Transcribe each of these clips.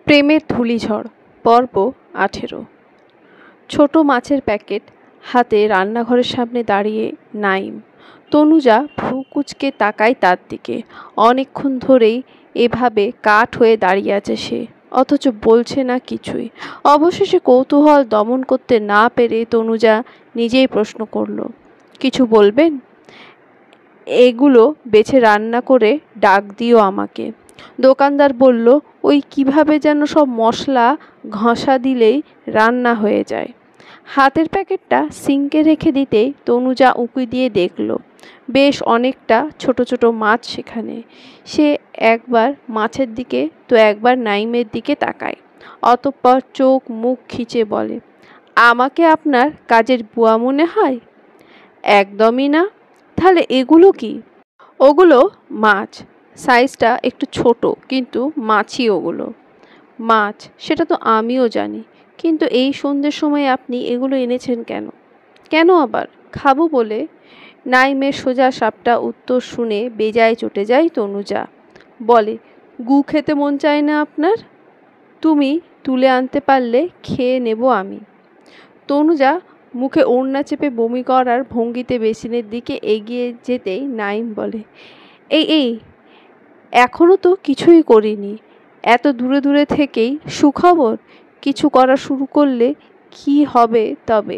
প্রেমের ধূলিঝড় পর্ব 18। ছোট মাছের প্যাকেট হাতে রান্নাঘরের সামনে দাঁড়িয়ে নাইম। তনুজা ভ্রু কুঁচকে তাকায় তার দিকে। অনেকক্ষণ ধরেই এভাবে কাঠ হয়ে দাঁড়িয়ে আছে সে, অথচ বলছে না কিছুই। অবশেষে কৌতূহল দমন করতে না পেরে তনুজা নিজেই প্রশ্ন করল, কিছু বলবেন? এগুলো বেছে রান্না করে ডাক দিও আমাকে। দোকানদার বলল, ওই কিভাবে যেন সব মশলা ঘষা দিলেই রান্না হয়ে যায়। হাতের প্যাকেটটা সিঙ্কে রেখে দিতেই তনুজা উঁকি দিয়ে দেখল বেশ অনেকটা ছোট ছোট মাছ সেখানে। সে একবার মাছের দিকে তো একবার নাইমের দিকে তাকায়, অতঃপর চোখ মুখ খিচে বলে, আমাকে আপনার কাজের বুয়া মনে হয়? একদমই না। তাহলে এগুলো কি? ওগুলো মাছ, সাইজটা একটু ছোট, কিন্তু মাছই ওগুলো। মাছ, সেটা তো আমিও জানি, কিন্তু এই সন্ধ্যের সময় আপনি এগুলো এনেছেন কেন? কেন আবার? খাবো বলে। নাইমের সোজা সাপটা উত্তর শুনে বেজায় চটে যায় তনুজা। বলে, গু খেতে মন চায় না আপনার? তুমি তুলে আনতে পারলে খেয়ে নেব আমি। তনুজা মুখে ওড়না চেপে বমি করার ভঙ্গিতে বেসিনের দিকে এগিয়ে যেতেই নাইম বলে, এই এখনো তো কিছুই করিনি। এত দূরে দূরে থেকেই সুখবর? কিছু করা শুরু করলে কি হবে তবে?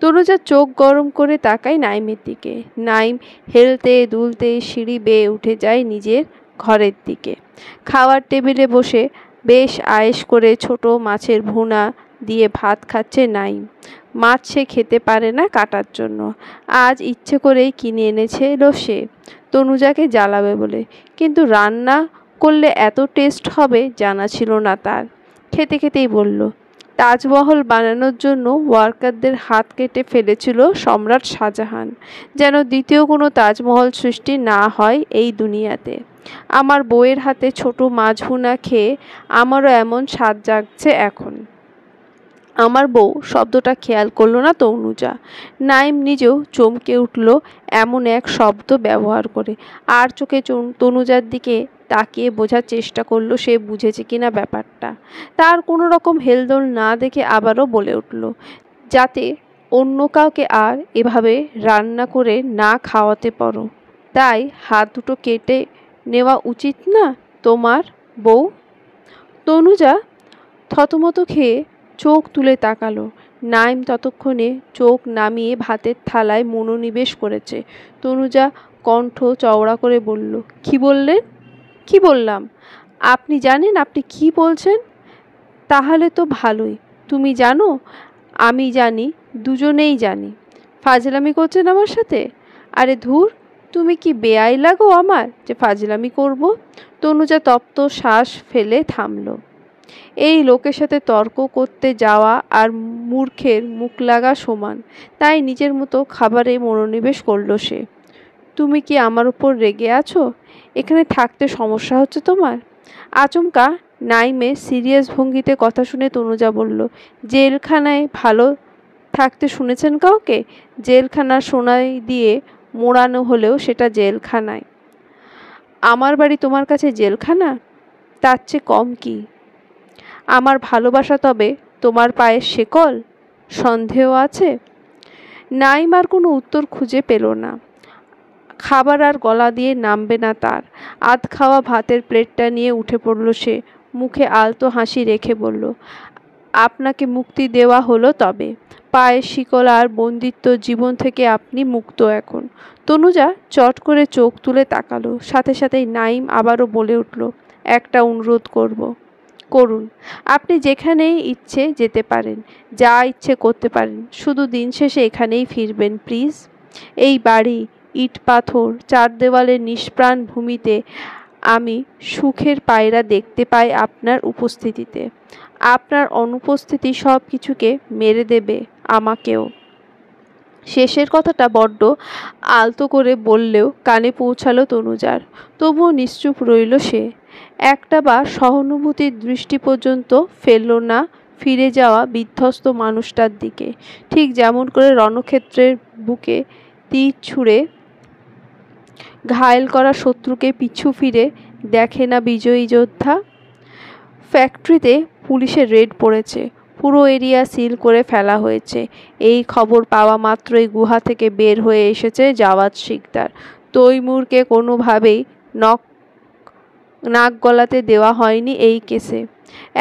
তনুজা চোখ গরম করে তাকায় নাইমের দিকে। নাইম হেলতে দুলতে সিঁড়ি বেয়ে উঠে যায় নিজের ঘরের দিকে। খাওয়ার টেবিলে বসে বেশ আয়েশ করে ছোট মাছের ভুনা দিয়ে ভাত খাচ্ছে নাইম। মাছ সে খেতে পারে না কাটার জন্য, আজ ইচ্ছে করেই কিনে এনেছে সে তনুজাকে জ্বালাবে বলে। কিন্তু রান্না করলে এত টেস্ট হবে জানা ছিল না তার। খেতে খেতেই বলল, তাজমহল বানানোর জন্য ওয়ার্কারদের হাত কেটে ফেলেছিল সম্রাট শাহজাহান, যেন দ্বিতীয় কোনো তাজমহল সৃষ্টি না হয় এই দুনিয়াতে। আমার বউয়ের হাতে ছোট মাছ ভুনা খেয়ে আমারও এমন স্বাদ জাগছে এখন। আমার বউ শব্দটা খেয়াল করল না তনুজা। নাইম নিজেও চমকে উঠল এমন এক শব্দ ব্যবহার করে। আর চোখে তনুজার দিকে তাকিয়ে বোঝার চেষ্টা করলো সে বুঝেছে কিনা ব্যাপারটা। তার কোনো রকম হেলদোল না দেখে আবারও বলে উঠল, যাতে অন্য কাউকে আর এভাবে রান্না করে না খাওয়াতে পারো, তাই হাত দুটো কেটে নেওয়া উচিত না তোমার বউ? তনুজা থতমত খেয়ে চোখ তুলে তাকালো। নাইম ততক্ষণে চোখ নামিয়ে ভাতের থালায় মনোনিবেশ করেছে। তনুজা কণ্ঠ চওড়া করে বলল, কি বললেন? কি বললাম? আপনি জানেন আপনি কি বলছেন? তাহলে তো ভালোই। তুমি জানো, আমি জানি, দুজনেই জানি। ফাজলামি করছেন আমার সাথে? আরে ধুর, তুমি কি বেয়াই লাগো আমার যে ফাজলামি করব? তনুজা তপ্ত শ্বাস ফেলে থামল। এই লোকের সাথে তর্ক করতে যাওয়া আর মূর্খের মুখ লাগা সমান, তাই নিজের মতো খাবারে মনোনিবেশ করল সে। তুমি কি আমার উপর রেগে আছো? এখানে থাকতে সমস্যা হচ্ছে তোমার? আচমকা নাইমের সিরিয়াস ভঙ্গিতে কথা শুনে তনুজা বলল, জেলখানায় ভালো থাকতে শুনেছেন কাউকে? জেলখানা সোনাই দিয়ে মোড়ানো হলেও সেটা জেলখানায়। আমার বাড়ি তোমার কাছে জেলখানা? তার চেয়ে কম কি? আমার ভালোবাসা তবে তোমার পায়ের শেকল? সন্দেহ আছে? নাইম আর কোনো উত্তর খুঁজে পেল না। খাবার আর গলা দিয়ে নামবে না তার। আধ খাওয়া ভাতের প্লেটটা নিয়ে উঠে পড়ল সে। মুখে আলতো হাসি রেখে বলল, আপনাকে মুক্তি দেওয়া হলো তবে। পায়ের শিকল আর বন্দিত্ব জীবন থেকে আপনি মুক্ত এখন। তনুজা চট করে চোখ তুলে তাকালো। সাথে সাথেই নাইম আবারও বলে উঠল, একটা অনুরোধ করুন। আপনি যেখানেই ইচ্ছে যেতে পারেন, যা ইচ্ছে করতে পারেন, শুধু দিন শেষে এখানেই ফিরবেন প্লিজ। এই বাড়ি, ইট পাথর, চার দেওয়ালের নিষ্প্রাণ ভূমিতে আমি সুখের পায়রা দেখতে পাই আপনার উপস্থিতিতে। আপনার অনুপস্থিতি সব কিছুকে মেরে দেবে, আমাকেও। শেষের কথাটা বড্ড আলতো করে বললেও কানে পৌঁছালো তনুজার। তবুও নিশ্চুপ রইল সে। একটা বা সহানুভূতির দৃষ্টি পর্যন্ত ফেলল না ফিরে যাওয়া বিধ্বস্ত মানুষটার দিকে। ঠিক যেমন করে রণক্ষেত্রের বুকে তীর ছুঁড়ে ঘায়েল করা শত্রুকে পিছু ফিরে দেখে না বিজয়ী যোদ্ধা। ফ্যাক্টরিতে পুলিশের রেড পড়েছে, পুরো এরিয়া সিল করে ফেলা হয়েছে। এই খবর পাওয়া মাত্রই গুহা থেকে বের হয়ে এসেছে জাওয়াদ শিকদার। তৈমুরকে কোনোভাবেই নাক গলাতে দেওয়া হয়নি এই কেসে।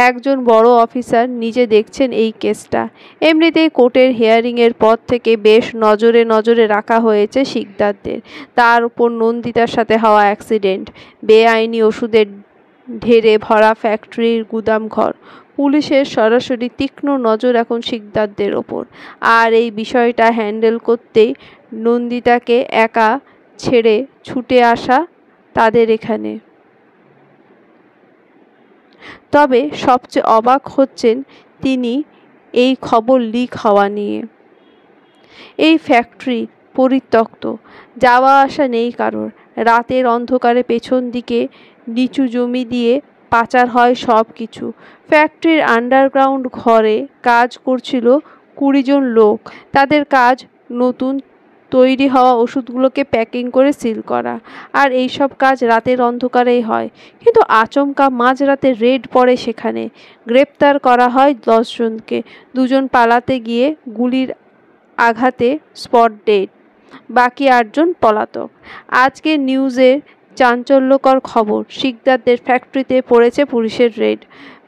একজন বড় অফিসার নিজে দেখছেন এই কেসটা। এমনিতেই কোর্টের হিয়ারিংয়ের পর থেকে বেশ নজরে নজরে রাখা হয়েছে শিকদারদের। তার উপর নন্দিতার সাথে হওয়া অ্যাক্সিডেন্ট, বেআইনি ওষুধের ঢেরে ভরা ফ্যাক্টরির গুদামঘর, পুলিশের সরাসরি তীক্ষ্ণ নজর এখন শিকদারদের ওপর। আর এই বিষয়টা হ্যান্ডেল করতেই নন্দিতাকে একা ছেড়ে ছুটে আসা তাদের এখানে। তবে সবচেয়ে অবাক হচ্ছেন তিনি এই খবর লিক হওয়া নিয়ে। এই ফ্যাক্টরি পরিত্যক্ত, যাওয়া আসা নেই কারোর। রাতের অন্ধকারে পেছন দিকে নিচু জমি দিয়ে পাচার হয় সব কিছু। ফ্যাক্টরির আন্ডারগ্রাউন্ড ঘরে কাজ করছিল 20 জন লোক। তাদের কাজ নতুন তৈরি হওয়া ওষুধগুলোকে প্যাকিং করে সিল করা। আর এই সব কাজ রাতের অন্ধকারেই হয়। কিন্তু আচমকা মাঝরাতে রেড পড়ে সেখানে। গ্রেপ্তার করা হয় 10 জনকে। 2 জন পালাতে গিয়ে গুলির আঘাতে স্পট ডেড, বাকি 8 জন পলাতক। আজকের নিউজের চাঞ্চল্যকর খবর, শিকদারদের ফ্যাক্টরিতে পড়েছে পুলিশের রেড।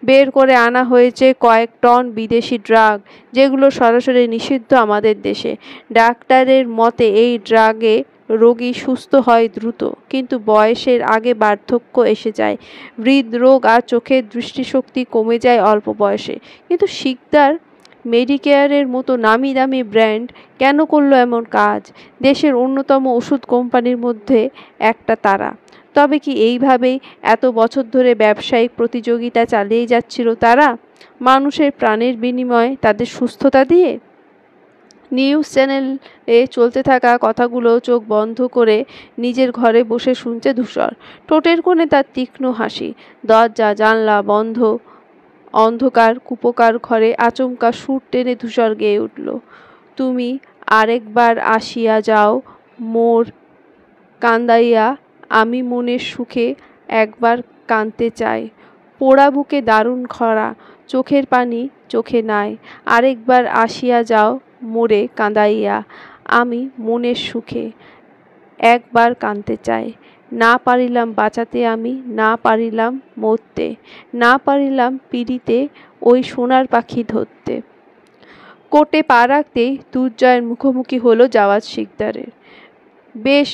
বের করে আনা হয়েছে কয়েক টন বিদেশি ড্রাগ, যেগুলো সরাসরি নিষিদ্ধ আমাদের দেশে। ডাক্তারের মতে এই ড্রাগে রোগী সুস্থ হয় দ্রুত, কিন্তু বয়সের আগে বার্ধক্য এসে যায়, হৃদরোগ আর চোখের দৃষ্টিশক্তি কমে যায় অল্প বয়সে। কিন্তু শিকদার মেডিকেয়ারের মতো নামি দামি ব্র্যান্ড কেন করলো এমন কাজ? দেশের অন্যতম ওষুধ কোম্পানির মধ্যে একটা তারা। তবে কি এইভাবেই এত বছর ধরে ব্যবসায়িক প্রতিযোগিতা চালিয়ে যাচ্ছিল তারা, মানুষের প্রাণের বিনিময়ে তাদের সুস্থতা দিয়ে? নিউজ চ্যানেলে চলতে থাকা কথাগুলো চোখ বন্ধ করে নিজের ঘরে বসে শুনছে ধূসর। ঠোঁটের কোণে তার তীক্ষ্ণ হাসি। দরজা জানলা বন্ধ। অন্ধকার কুপোকার ঘরে আচমকা সুর টেনে ধূসর গেয়ে উঠল, তুমি আরেকবার আসিয়া যাও মোর কান্দাইয়া, আমি মনের সুখে একবার কাঁদতে চাই। পোড়া বুকে দারুণ খরা, চোখের পানি চোখে নাই, আরেকবার আসিয়া যাও মোরে কাঁদাইয়া, আমি মনের সুখে একবার কাঁদতে চাই। না পারিলাম বাঁচাতে আমি, না পারিলাম মরতে, না পারিলাম পিড়িতে ওই সোনার পাখি ধরতে। কোর্টে পা রাখতেই দুর্জয়ের মুখোমুখি হলো জাওয়াদ শিকদারের। বেশ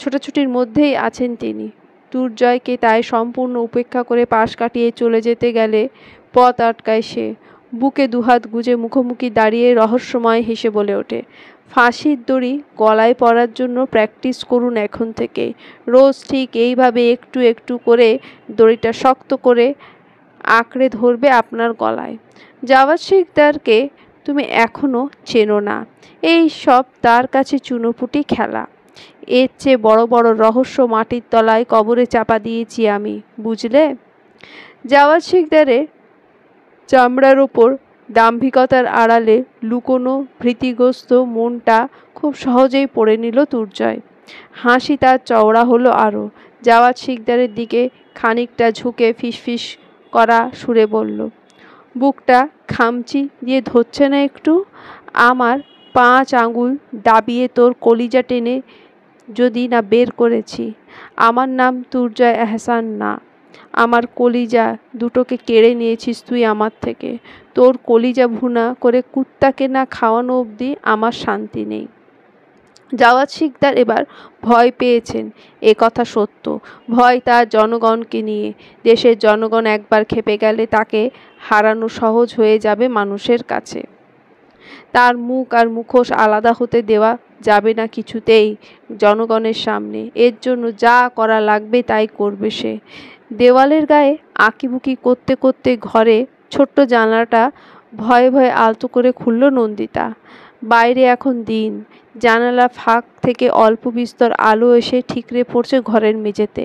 ছোটাছুটির মধ্যেই আছেন তিনি। দুর্জয়কে তাই সম্পূর্ণ উপেক্ষা করে পাশ কাটিয়ে চলে যেতে গেলে পথ আটকায় সে। বুকে দুহাত গুজে মুখোমুখি দাঁড়িয়ে রহস্যময় হেসে বলে ওঠে, ফাঁসির দড়ি গলায় পরার জন্য প্র্যাকটিস করুন এখন থেকে। রোজ ঠিক এইভাবে একটু একটু করে দড়িটা শক্ত করে আঁকড়ে ধরবে আপনার গলায়। জাওয়াদ শিকদারকে তুমি এখনো চেনো না। এই সব তার কাছে চুনোপুটি খেলা। এর চেয়ে বড় বড় রহস্য মাটির তলায় কবরে চাপা দিয়েছি আমি, বুঝলে? জাওয়াদ শিকদারের চামড়ার ওপর দাম্ভিকতার আড়ালে লুকোনো ভীতিগ্রস্ত মনটা খুব সহজেই পড়ে নিল দুর্জয়। হাসি তার চওড়া হলো আরও। জাওয়াদ শিকদারের দিকে খানিকটা ঝুঁকে ফিসফিস করা সুরে বলল, বুকটা খামচি দিয়ে ধরছে না একটু? আমার 5 আঙ্গুল দাবিয়ে তোর কলিজা টেনে যদি না বের করেছি। আমার নাম দুর্জয় এহসান না, আমার কলিজা দুটোকে কেড়ে নিয়েছিস তুই আমার থেকে। তোর কলিজা ভুনা করে কুত্তাকে না খাওয়ানো অবধি আমার শান্তি নেই। জাওয়াদ শিকদার এবার ভয় পেয়েছেন, এ কথা সত্য। ভয় তার জনগণকে নিয়ে। দেশের জনগণ একবার খেপে গেলে তাকে হারানো সহজ হয়ে যাবে মানুষের কাছে। তার মুখ আর মুখোশ আলাদা হতে দেওয়া যাবে না কিছুতেই জনগণের সামনে। এর জন্য যা করা লাগবে তাই করবে সে। দেওয়ালের গায়ে আঁকিবুকি করতে করতে ঘরে ছোট্ট জানলাটা ভয়ে ভয়ে আলতো করে খুলল নন্দিতা। বাইরে এখন দিন। জানালা ফাঁক থেকে অল্প বিস্তর আলো এসে ঠিকরে পড়ছে ঘরের মেঝেতে।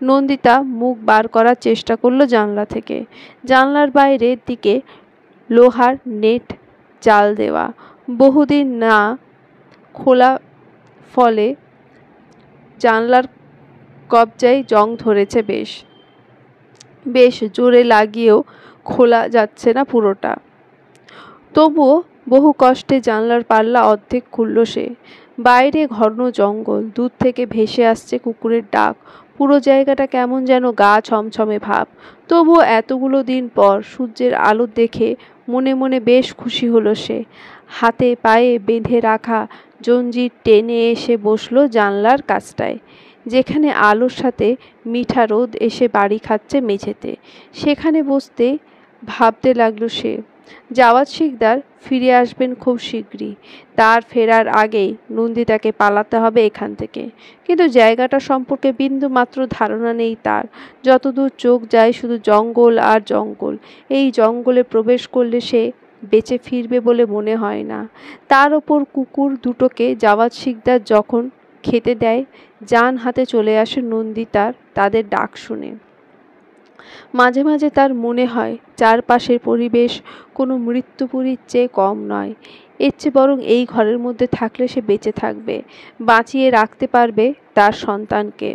নন্দিতা মুখ বার করার চেষ্টা করলো জানলা থেকে। জানলার বাইরের দিকে লোহার নেট জাল দেওয়া, বহুদিন না খোলা ফলে জানলার কবজায় জং ধরেছে বেশ। বেশ জোরে লাগিয়েও খোলা যাচ্ছে না পুরোটা। তবুও বহু কষ্টে জানলার পাল্লা অর্ধেক খুলল সে। বাইরে ঘন জঙ্গল, দূর থেকে ভেসে আসছে কুকুরের ডাক। পুরো জায়গাটা কেমন যেন গা ছমছমে ভাব। তবুও এতগুলো দিন পর সূর্যের আলো দেখে মনে মনে বেশ খুশি হলো সে। হাতে পায়ে বেঁধে রাখা জঞ্জির টেনে এসে বসলো জানলার কাছটায়, যেখানে আলোর সাথে মিঠা রোদ এসে বাড়ি খাচ্ছে মেঝেতে। সেখানে বসতে ভাবতে লাগলো সে, জাওয়াদ শিকদার ফিরে আসবেন খুব শীঘ্রই। তার ফেরার আগেই নন্দিতাকে পালাতে হবে এখান থেকে। কিন্তু জায়গাটা সম্পর্কে বিন্দু মাত্র ধারণা নেই তার। যতদূর চোখ যায় শুধু জঙ্গল আর জঙ্গল। এই জঙ্গলে প্রবেশ করলে সে বেঁচে ফিরবে বলে মনে হয় না। তার ওপর কুকুর দুটোকে জাওয়াদ শিকদার যখন খেতে দেয়, জান হাতে চলে আসে নন্দিতার তাদের ডাক শুনে। মাঝে মাঝে তার মনে হয় চারপাশের পরিবেশ কোনো মৃত্যুপুরীর চেয়ে কম নয়। এর চেয়ে বরং এই ঘরের মধ্যে থাকলে সে বেঁচে থাকবে, বাঁচিয়ে রাখতে পারবে তার সন্তানকে।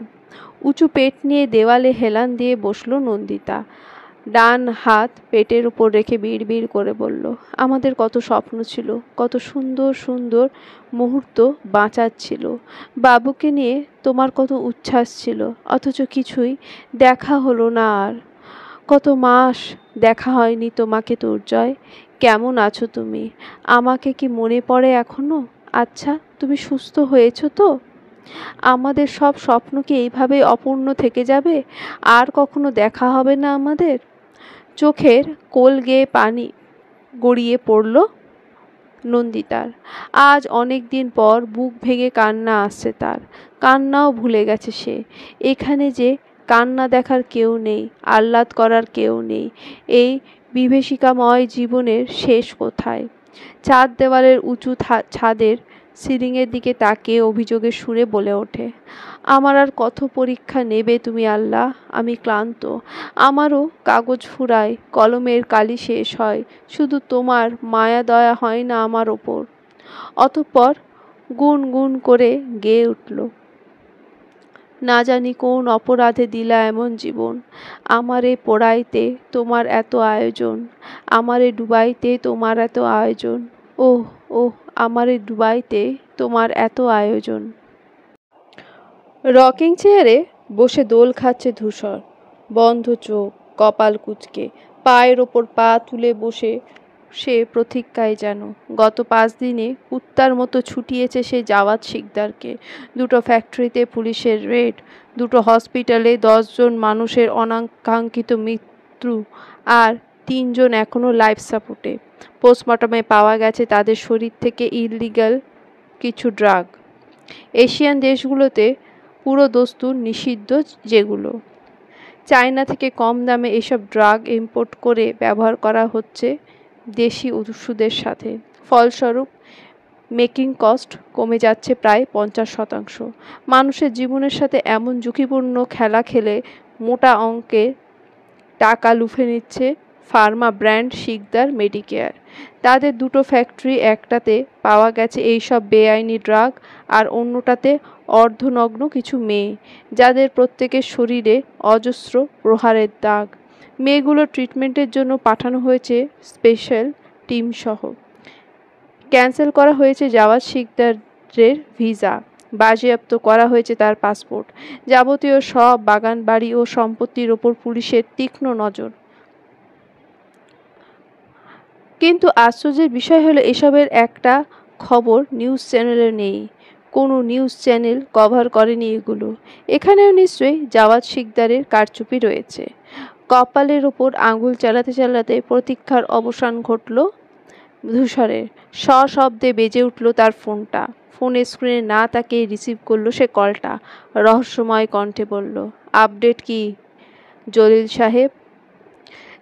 উঁচু পেট নিয়ে দেওয়ালে হেলান দিয়ে বসলো নন্দিতা। ডান হাত পেটের উপর রেখে বিড়বিড় করে বলল, আমাদের কত স্বপ্ন ছিল, কত সুন্দর সুন্দর মুহূর্ত বাঁচার ছিল। বাবুকে নিয়ে তোমার কত উচ্ছ্বাস ছিল, অথচ কিছুই দেখা হলো না আর। কত মাস দেখা হয়নি তোমাকে দুর্জয়। কেমন আছো তুমি? আমাকে কি মনে পড়ে এখনো? আচ্ছা, তুমি সুস্থ হয়েছো তো? আমাদের সব স্বপ্ন কি এইভাবেই অপূর্ণ থেকে যাবে? আর কখনো দেখা হবে না আমাদের? চোখের কোল গেয়ে পানি গড়িয়ে পড়ল নন্দিতার। আজ অনেক দিন পর বুক ভেঙে কান্না আসছে তার। কান্নাও ভুলে গেছে সে। এখানে যে কান্না দেখার কেউ নেই, আহ্লাদ করার কেউ নেই। এই বিভীষিকাময় জীবনের শেষ কোথায়? চার দেওয়ালের উঁচু ছাদের সিলিংয়ের দিকে তাকিয়ে অভিযোগের সুরে বলে ওঠে, আমার আর কত পরীক্ষা নেবে তুমি আল্লাহ? আমি ক্লান্ত। আমারও কাগজ ফুরায়, কলমের কালি শেষ হয়, শুধু তোমার মায়া দয়া হয় না আমার ওপর। অতঃপর গুন গুন করে গেয়ে উঠল, না জানি কোন অপরাধে দিলা এমন জীবন। আমারে পোড়াইতে তোমার এত আয়োজন, আমারে ডুবাইতে তোমার এত আয়োজন। ওহ ওহ, আমারে ডুবাইতে তোমার এত আয়োজন। রকিং চেয়ারে বসে দোল খাচ্ছে ধূসর, বন্ধ চোখ, কপাল কুঁচকে, পায়ের ওপর পা তুলে বসে সে প্রতীক্ষায় যেন। গত 5 দিনে কুত্তার মতো ছুটিয়েছে সে জাওয়াদ শিকদারকে। 2টো ফ্যাক্টরিতে পুলিশের রেড, 2টো হসপিটালে 10 জন মানুষের অনাকাঙ্ক্ষিত মৃত্যু, আর 3 জন এখনও লাইফ সাপোর্টে। পোস্টমর্টমে পাওয়া গেছে তাদের শরীর থেকে ইলিগাল কিছু ড্রাগ। এশিয়ান দেশগুলোতে পুরো দস্তুর নিষিদ্ধ, যেগুলো চায়না থেকে কম দামে এসব ড্রাগ ইম্পোর্ট করে ব্যবহার করা হচ্ছে দেশি ওষুধের সাথে। ফলস্বরূপ মেকিং কস্ট কমে যাচ্ছে প্রায় 50%। মানুষের জীবনের সাথে এমন ঝুঁকিপূর্ণ খেলা খেলে মোটা অঙ্কের টাকা লুফে নিচ্ছে ফার্মা ব্র্যান্ড শিকদার মেডিকেয়ার। তাদের 2টো ফ্যাক্টরি, একটাতে পাওয়া গেছে এইসব বেআইনি ড্রাগ, আর অন্যটাতে অর্ধনগ্ন কিছু মেয়ে, যাদের প্রত্যেকের শরীরে অজস্র প্রহারের দাগ। মেয়েগুলো ট্রিটমেন্টের জন্য পাঠানো হয়েছে স্পেশাল টিম সহ। ক্যান্সেল করা হয়েছে জাওয়াদ শিকদারের ভিসা, বাজেয়াপ্ত করা হয়েছে তার পাসপোর্ট। যাবতীয় সব বাগান বাড়ি ও সম্পত্তির ওপর পুলিশের তীক্ষ্ণ নজর। কিন্তু আশ্চর্যের বিষয় হলো, এসবের একটা খবর নিউজ চ্যানেলে নেই। কোনো নিউজ চ্যানেল কভার করেনি এগুলো। এখানেও নিশ্চয়ই জাওয়াদ শিকদারের কারচুপি রয়েছে। কপালের ওপর আঙুল চালাতে চালাতে প্রতীক্ষার অবসান ঘটল ধূসরের। সশব্দে বেজে উঠল তার ফোনটা। ফোনের স্ক্রিনে না তাকিয়ে রিসিভ করলো সে কলটা। রহস্যময় কণ্ঠে বলল, আপডেট কি জলিল সাহেব?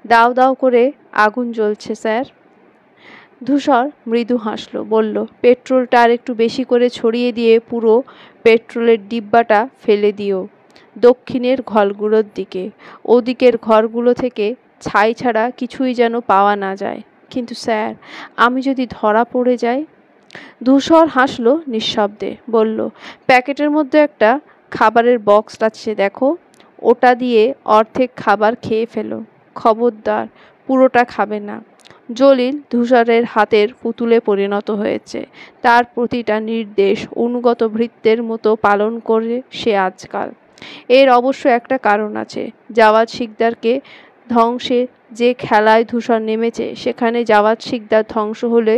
দাউ দাউ করে আগুন জ্বলছে স্যার। ধূসর মৃদু হাসল, বলল, পেট্রোলটা আর একটু বেশি করে ছড়িয়ে দিয়ে পুরো পেট্রোলের ডিব্বাটা ফেলে দিও দক্ষিণের ঘরগুলোর দিকে। ওদিকের ঘরগুলো থেকে ছাই ছাড়া কিছুই যেন পাওয়া না যায়। কিন্তু স্যার, আমি যদি ধরা পড়ে যাই? ধূসর হাসল নিঃশব্দে, বলল, প্যাকেটের মধ্যে একটা খাবারের বক্স আছে দেখো, ওটা দিয়ে অর্ধেক খাবার খেয়ে ফেলো, খবরদার পুরোটা খাবে না। জলিল ধূসরের হাতের পুতুলে পরিণত হয়েছে। তার প্রতিটা নির্দেশ অনুগত ভৃত্যের মতো পালন করে সে আজকাল। এর অবশ্য একটা কারণ আছে। জাওয়াদ শিকদারকে ধ্বংসে যে খেলায় ধূসর নেমেছে, সেখানে জাওয়াদ শিকদার ধ্বংস হলে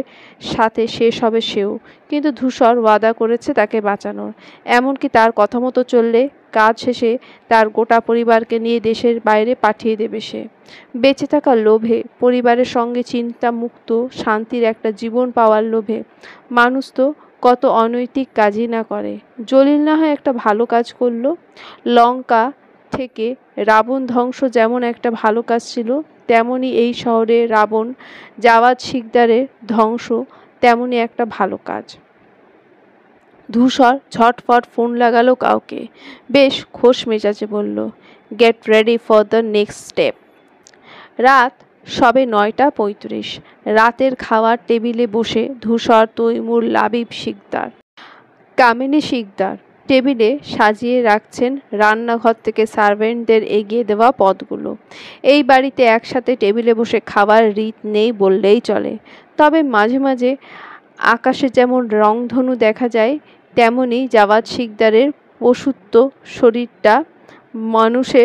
সাথে শেষ হবে সেও। কিন্তু ধূসর ওয়াদা করেছে তাকে বাঁচানোর। এমনকি তার কথা মতো চললে কাজ শেষে তার গোটা পরিবারকে নিয়ে দেশের বাইরে পাঠিয়ে দেবে সে। বেঁচে থাকার লোভে, পরিবারের সঙ্গে চিন্তামুক্ত শান্তির একটা জীবন পাওয়ার লোভে মানুষ তো কত অনৈতিক কাজই না করে। জলিল না হয় একটা ভালো কাজ করলো। লঙ্কা থেকে রাবণ ধ্বংস যেমন একটা ভালো কাজ ছিল, তেমনি এই শহরে রাবণ জাওয়াদ শিকদারের ধ্বংস তেমনি একটা ভালো কাজ। ধূসর ঝটফট ফোন লাগালো কাউকে। বেশ খোশ মেজাজে বলল, get ready for the next step. রাত সবে 9:35। রাতের খাওয়ার টেবিলে বসে ধূসর, তৈমুর, লাবিব শিকদার, কামিনী শিকদার টেবিলে সাজিয়ে রাখছেন রান্নাঘর থেকে সার্ভেন্টদের এগিয়ে দেওয়া পদগুলো। এই বাড়িতে একসাথে টেবিলে বসে খাবার রীত নেই বললেই চলে। তবে মাঝে মাঝে আকাশে যেমন রংধনু দেখা যায়, তেমনি জাওয়াদ শিকদারের পশুত্ব শরীরটা মানুষে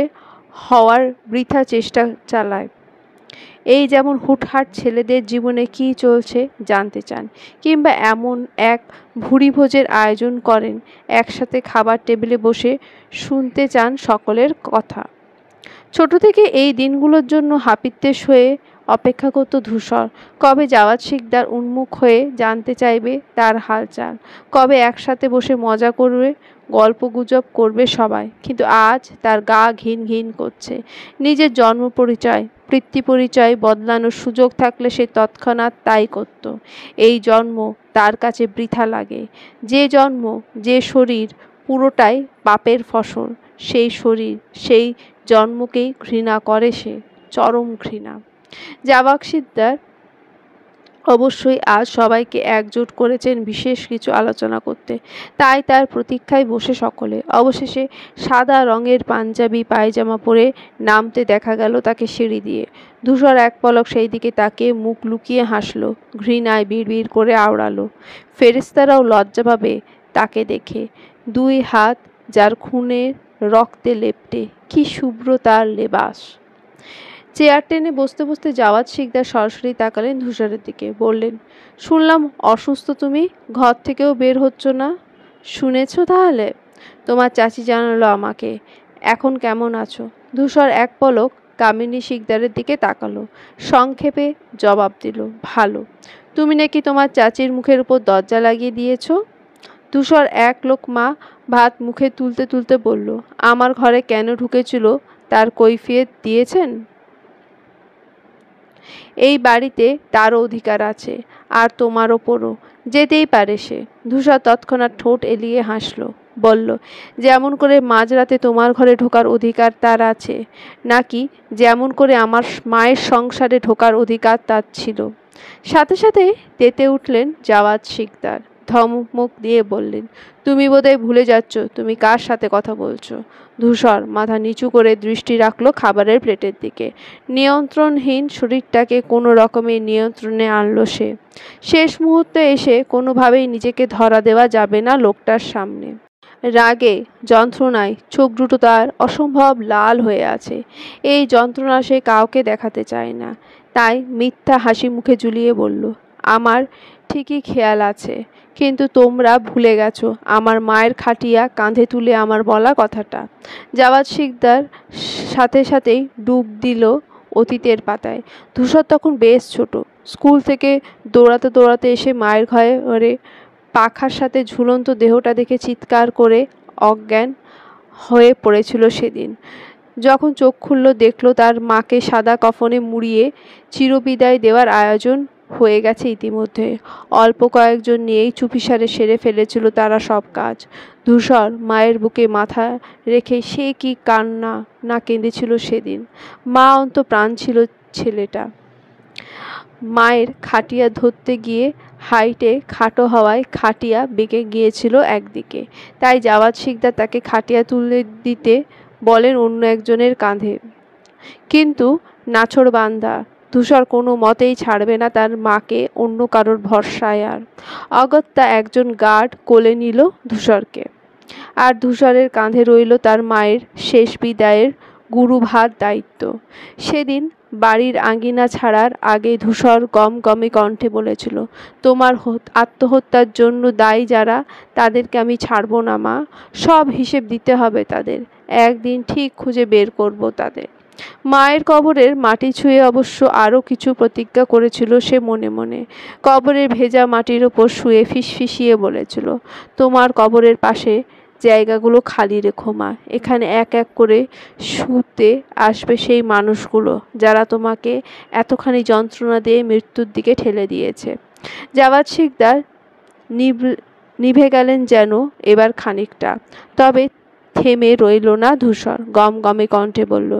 হওয়ার বৃথা চেষ্টা চালায়। এই যেমন হুটহাট ছেলেদের জীবনে কী চলছে জানতে চান, কিংবা এমন এক ভুরিভোজের আয়োজন করেন, একসাথে খাবার টেবিলে বসে শুনতে চান সকলের কথা। ছোট থেকে এই দিনগুলোর জন্য হাপিত্যেশ হয়ে অপেক্ষা করত ধূসর। কবে জাওয়াদ শিকদার উন্মুখ হয়ে জানতে চাইবে তার হালচাল, কবে একসাথে বসে মজা করবে, গল্পগুজব করবে সবাই। কিন্তু আজ তার গা ঘিন ঘিন করছে। নিজের জন্ম পরিচয়, বৃত্তি পরিচয় বদলানোর সুযোগ থাকলে সে তৎক্ষণাৎ তাই করত। এই জন্ম তার কাছে বৃথা লাগে। যে জন্ম, যে শরীর পুরোটাই পাপের ফসল, সেই শরীর, সেই জন্মকেই ঘৃণা করে সে, চরম ঘৃণা। জাওয়াদ শিকদার অবশ্যই আজ সবাইকে একজোট করেছেন বিশেষ কিছু আলোচনা করতে। তাই তার প্রতীক্ষায় বসে সকলে। অবশেষে সাদা রঙের পাঞ্জাবি পায়জামা পরে নামতে দেখা গেল তাকে সিঁড়ি দিয়ে। ধূসর এক পলক সেই দিকে তাকিয়ে মুখ লুকিয়ে হাসল, ঘৃণায় বিড়বিড় করে আওড়ালো, ফেরেশতারাও লজ্জা পাবে তাকে দেখে। দুই হাত যার খুনের রক্তে লেপ্টে, কি শুভ্র তার লেবাস। চেয়ার টেনে বসতে বসতে জাওয়াদ শিকদার সরাসরি তাকালেন ধূসরের দিকে, বললেন, শুনলাম অসুস্থ তুমি, ঘর থেকেও বের হচ্ছ না। শুনেছ তাহলে? তোমার চাচি জানালো আমাকে। এখন কেমন আছো? ধূসর এক পলক কামিনী শিকদারের দিকে তাকালো, সংক্ষেপে জবাব দিল, ভালো। তুমি নাকি তোমার চাচির মুখের উপর দরজা লাগিয়ে দিয়েছ? ধূসর এক লোকমা ভাত মুখে তুলতে তুলতে বলল, আমার ঘরে কেন ঢুকেছিল তার কৈফিয়ত দিয়েছেন? এই বাড়িতে তারও অধিকার আছে, আর তোমার ওপরও। যেতেই পারে সে। ধূসর তৎক্ষণাৎ ঠোঁট এলিয়ে হাসল, বলল, যেমন করে মাঝরাতে তোমার ঘরে ঢোকার অধিকার তার আছে, নাকি যেমন করে আমার মায়ের সংসারে ঢোকার অধিকার তার ছিল। সাথে সাথে তেতে উঠলেন জাওয়াদ শিকদার, ধমক দিয়ে বললেন, তুমি বোধহয় ভুলে যাচ্ছ তুমি কার সাথে কথা বলছো। ধূসর মাথা নিচু করে দৃষ্টি রাখলো খাবারের প্লেটের দিকে। নিয়ন্ত্রণহীন শরীরটাকে কোনো রকমে নিয়ন্ত্রণে আনলো সে। শেষ মুহূর্তে এসে কোনোভাবেই নিজেকে ধরা দেওয়া যাবে না লোকটার সামনে। রাগে, যন্ত্রণায় চোখ দুটো তার অসম্ভব লাল হয়ে আছে। এই যন্ত্রণা সে কাউকে দেখাতে চায় না। তাই মিথ্যা হাসি মুখে ঝুলিয়ে বলল, আমার ঠিকই খেয়াল আছে, কিন্তু তোমরা ভুলে গেছো আমার মায়ের খাটিয়া কাঁধে তুলে আমার বলা কথাটা। জাওয়াদ শিকদার সাথে সাথেই ডুব দিল অতীতের পাতায়। ধূসর তখন বেশ ছোট। স্কুল থেকে দৌড়াতে দৌড়াতে এসে মায়ের ঘরে পাখার সাথে ঝুলন্ত দেহটা দেখে চিৎকার করে অজ্ঞান হয়ে পড়েছিল সেদিন। যখন চোখ খুলল, দেখল তার মাকে সাদা কফনে মুড়িয়ে চিরবিদায় দেওয়ার আয়োজন হয়ে গেছে ইতিমধ্যে। অল্প কয়েকজন নিয়েই চুপিসারে সেরে ফেলেছিল তারা সব কাজ। ধূসর মায়ের বুকে মাথা রেখে সে কি কান্না না কেঁদেছিল সেদিন। মা অন্ত প্রাণ ছিল ছেলেটা। মায়ের খাটিয়া ধরতে গিয়ে হাইটে খাটো হওয়ায় খাটিয়া বেঁকে গিয়েছিল একদিকে। তাই জাওয়াদ শিকদার তাকে খাটিয়া তুলে দিতে বলেন অন্য একজনের কাঁধে। কিন্তু নাছোড়বান্দা ধূসর কোনো মতেই ছাড়বে না তার মাকে অন্য কারোর ভরসায়। আর অগত্যা একজন গার্ড কোলে নিল ধূসরকে, আর ধূসরের কাঁধে রইল তার মায়ের শেষ বিদায়ের গুরুভার দায়িত্ব। সেদিন বাড়ির আঙিনা ছাড়ার আগে ধূসর গমগমে কণ্ঠে বলেছিল, তোমার আত্মহত্যার জন্য দায়ী যারা, তাদেরকে আমি ছাড়ব না মা। সব হিসেব দিতে হবে তাদের, একদিন ঠিক খুঁজে বের করব তাদের। মায়ের কবরের মাটি ছুঁয়ে অবশ্য আরও কিছু প্রতিজ্ঞা করেছিল সে মনে মনে। কবরের ভেজা মাটির ওপর শুয়ে ফিসফিসিয়ে বলেছিল, তোমার কবরের পাশে জায়গাগুলো খালি রেখো মা, এখানে এক এক করে শুতে আসবে সেই মানুষগুলো যারা তোমাকে এতখানি যন্ত্রণা দিয়ে মৃত্যুর দিকে ঠেলে দিয়েছে। জাওয়াদ শিকদার নিভে গেলেন যেন এবার খানিকটা। তবে থেমে রইল না ধূসর, গমগমে কণ্ঠে বলল,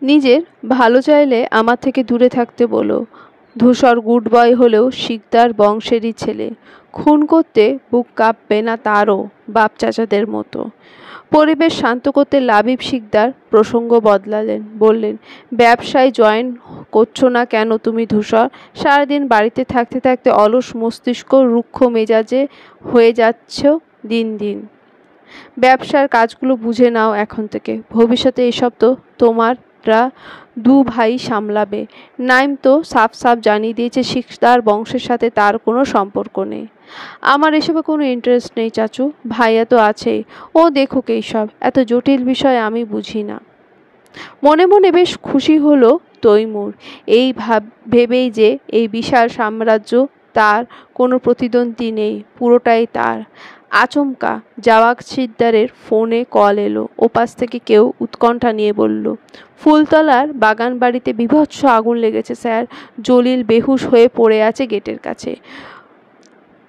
নিজের ভালো চাইলে আমার থেকে দূরে থাকতে বলো। ধূসর গুড বয় হলেও শিকদার বংশেরই ছেলে, খুন করতে বুক কাঁপবে না তারও বাপ চাচাদের মতো। পরিবেশ শান্ত করতে লাবিব শিকদার প্রসঙ্গ বদলালেন, বললেন, ব্যবসায় জয়েন করছো না কেন তুমি ধূসর? সারাদিন বাড়িতে থাকতে থাকতে অলস মস্তিষ্ক রুক্ষ মেজাজে হয়ে যাচ্ছ দিন দিন। ব্যবসার কাজগুলো বুঝে নাও এখন থেকে, ভবিষ্যতে এসব তো তোমাররা দু ভাই সামলাবে। নাইম তো সাফ সাফ জানিয়ে দিয়েছে শিকদার বংশের সাথে তার কোনো সম্পর্ক নেই। আমার এসবে কোনো ইন্টারেস্ট নেই চাচু, ভাইয়া তো আছেই, ও দেখুক এইসব, এত জটিল বিষয় আমি বুঝি না। মনে মনে বেশ খুশি হলো তৈমুর, এই ভেবেই যে এই বিশাল সাম্রাজ্য তার কোনো প্রতিদ্বন্দ্বী নেই, পুরোটাই তার। আচমকা জাওয়াদ শিকদারের ফোনে কল এলো। ওপাশ থেকে কেউ উৎকণ্ঠা নিয়ে বলল, ফুলতলার বাগান বাড়িতে বীভৎস আগুন লেগেছে স্যার, জলিল বেহুশ হয়ে পড়ে আছে গেটের কাছে।